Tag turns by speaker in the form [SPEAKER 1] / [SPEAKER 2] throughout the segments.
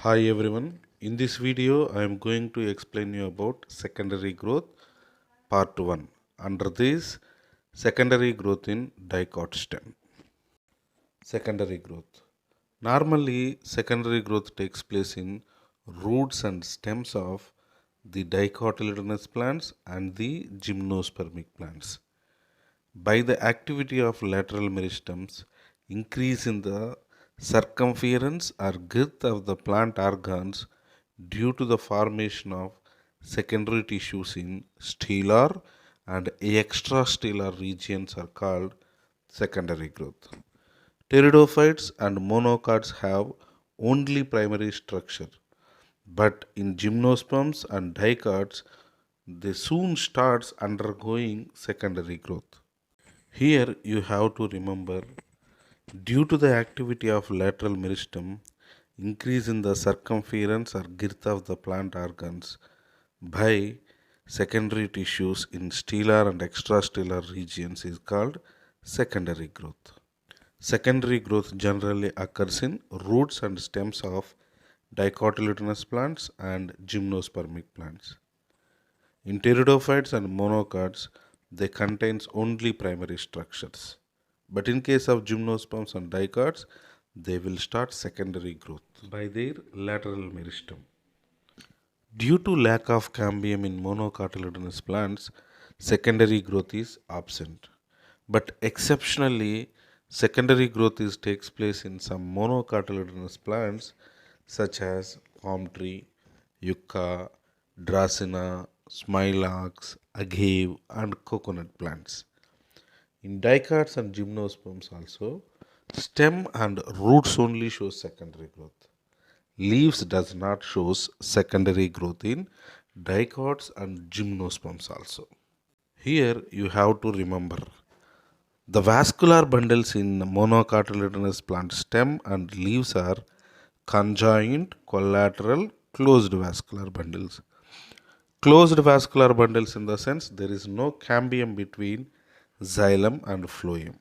[SPEAKER 1] Hi everyone. In this video, I am going to explain you about secondary growth part 1. Under this, secondary growth in dicot stem. Secondary growth. Normally, secondary growth takes place in roots and stems of the dicotyledonous plants and the gymnospermic plants. By the activity of lateral meristems, increase in the circumference or girth of the plant organs due to the formation of secondary tissues in stellar and extrastellar regions are called secondary growth. Pteridophytes and monocots have only primary structure, but in gymnosperms and dicots, they soon starts undergoing secondary growth. Here you have to remember, due to the activity of lateral meristem, increase in the circumference or girth of the plant organs by secondary tissues in stellar and extrastellar regions is called secondary growth. Secondary growth generally occurs in roots and stems of dicotyledonous plants and gymnospermic plants. In pteridophytes and monocots, they contains only primary structures. But in case of gymnosperms and dicots, they will start secondary growth by their lateral meristem. Due to lack of cambium in monocotyledonous plants, secondary growth is absent. But exceptionally, secondary growth takes place in some monocotyledonous plants such as palm tree, yucca, dracena, smilax, agave, and coconut plants. In dicots and gymnosperms also, stem and roots only show secondary growth. Leaves does not shows secondary growth in dicots and gymnosperms also. Here you have to remember, the vascular bundles in monocotyledonous plant stem and leaves are conjoined, collateral, closed vascular bundles. Closed vascular bundles in the sense there is no cambium between xylem and phloem.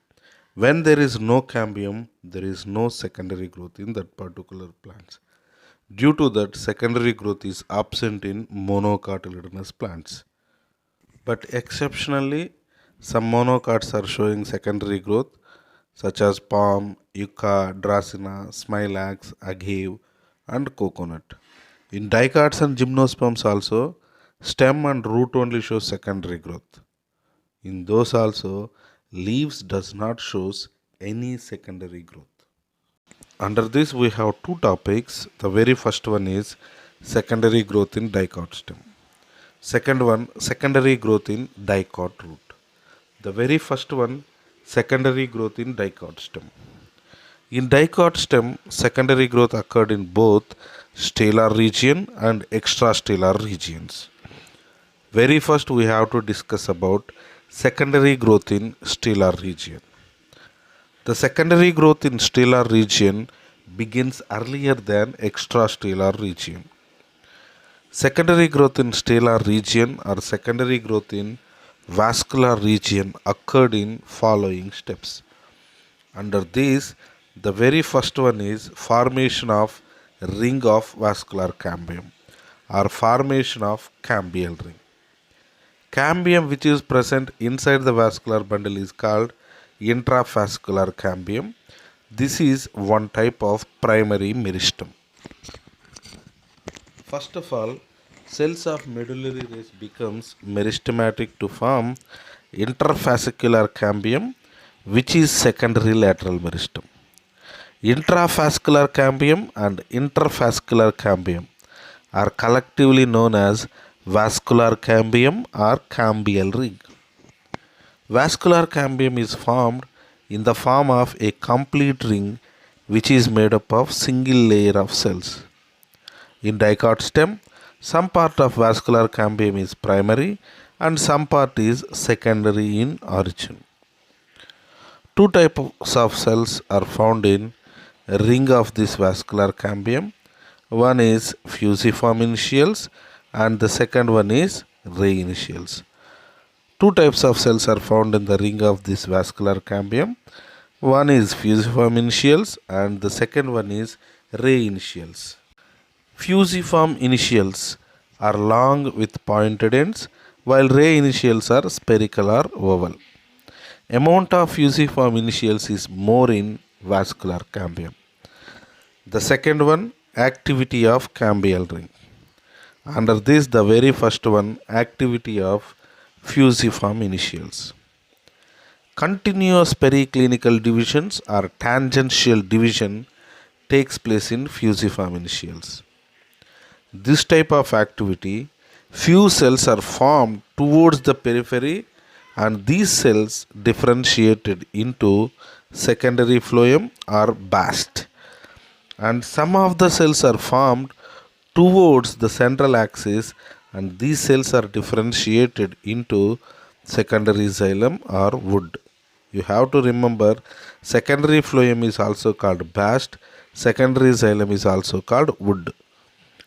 [SPEAKER 1] When there is no cambium, there is no secondary growth in that particular plants. Due to that, secondary growth is absent in monocotyledonous plants. But exceptionally, some monocots are showing secondary growth such as palm, yucca, dracena, smilax, agave, and coconut. In dicots and gymnosperms also, stem and root only show secondary growth. In those also, leaves does not shows any secondary growth. Under this we have two topics. The very first one is secondary growth in dicot stem. Second one, secondary growth in dicot root. The very first one, secondary growth in dicot stem. In dicot stem, secondary growth occurred in both stellar region and extrastellar regions. Very first we have to discuss about secondary growth in stellar region. The secondary growth in stellar region begins earlier than extrastellar region. Secondary growth in stellar region or secondary growth in vascular region occurred in following steps. Under these, the very first one is formation of ring of vascular cambium or formation of cambial ring. Cambium which is present inside the vascular bundle is called intravascular cambium. This is one type of primary meristem. First of all, cells of medullary rays becomes meristematic to form interfascicular cambium, which is secondary lateral meristem. Intravascular cambium and interfascicular cambium are collectively known as vascular cambium or cambial ring. Vascular cambium is formed in the form of a complete ring which is made up of single layer of cells. In dicot stem, some part of vascular cambium is primary and some part is secondary in origin. Two types of cells are found in a ring of this vascular cambium. One is fusiform initials and the second one is ray initials. Two types of cells are found in the ring of this vascular cambium. One is fusiform initials and the second one is ray initials. Fusiform initials are long with pointed ends, while ray initials are spherical or oval. Amount of fusiform initials is more in vascular cambium. The second one, activity of cambial ring. Under this, the very first one, activity of fusiform initials. Continuous periclinical divisions or tangential division takes place in fusiform initials. This type of activity, few cells are formed towards the periphery and these cells differentiated into secondary phloem or bast, and some of the cells are formed towards the central axis and these cells are differentiated into secondary xylem or wood. You have to remember, secondary phloem is also called bast, secondary xylem is also called wood.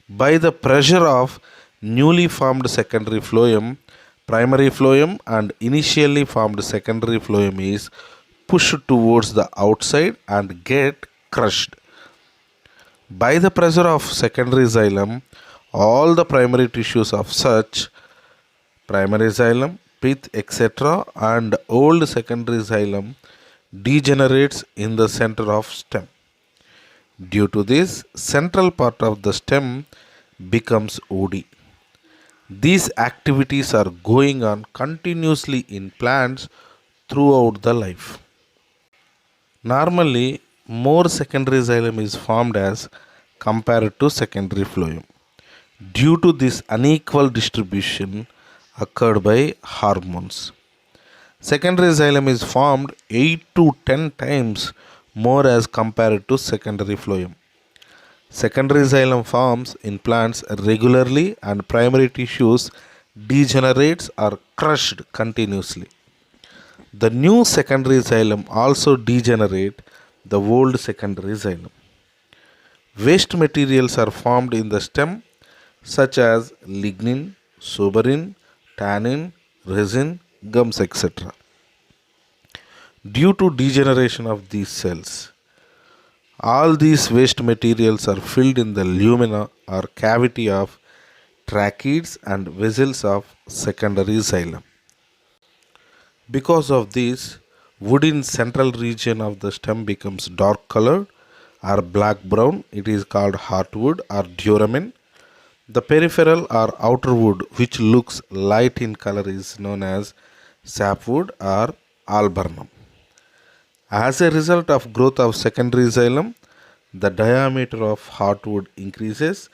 [SPEAKER 1] By the pressure of newly formed secondary phloem, primary phloem and initially formed secondary phloem is pushed towards the outside and get crushed. By the pressure of secondary xylem, all the primary tissues of such primary xylem, pith, etc. and old secondary xylem degenerates in the center of stem. Due to this, central part of the stem becomes woody. These activities are going on continuously in plants throughout the life. Normally, more secondary xylem is formed as compared to secondary phloem. Due to this unequal distribution occurred by hormones, secondary xylem is formed 8 to 10 times more as compared to secondary phloem. Secondary xylem forms in plants regularly and primary tissues degenerates or crushed continuously. The new secondary xylem also degenerate the old secondary xylem. Waste materials are formed in the stem such as lignin, suberin, tannin, resin, gums, etc. Due to degeneration of these cells, all these waste materials are filled in the lumina or cavity of tracheids and vessels of secondary xylem. Because of this, wood in central region of the stem becomes dark colored or black brown. It is called heartwood or duramen. The peripheral or outer wood which looks light in color is known as sapwood or alburnum. As a result of growth of secondary xylem, the diameter of heartwood increases.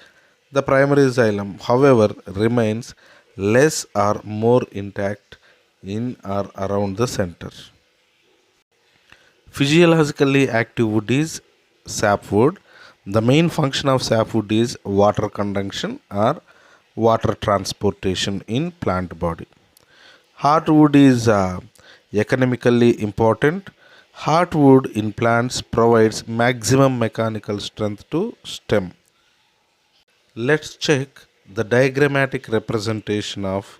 [SPEAKER 1] The primary xylem, however, remains less or more intact in or around the center. Physiologically active wood is sapwood. The main function of sapwood is water conduction or water transportation in plant body. Heartwood is economically important. Heartwood in plants provides maximum mechanical strength to stem. Let's check the diagrammatic representation of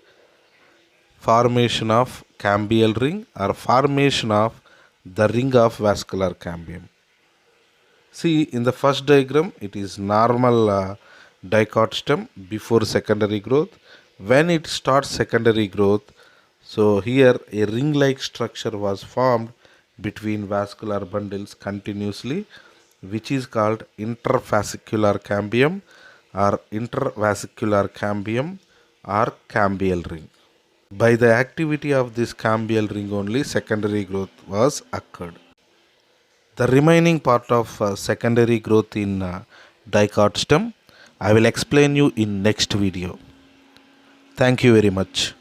[SPEAKER 1] formation of cambial ring or formation of the ring of vascular cambium. See, in the first diagram, it is normal dicot stem before secondary growth. When it starts secondary growth, so here a ring-like structure was formed between vascular bundles continuously, which is called interfascicular cambium or intervascular cambium or cambial ring. By the activity of this cambial ring only secondary growth was occurred. The remaining part of secondary growth in dicot stem I will explain you in next video. Thank you very much.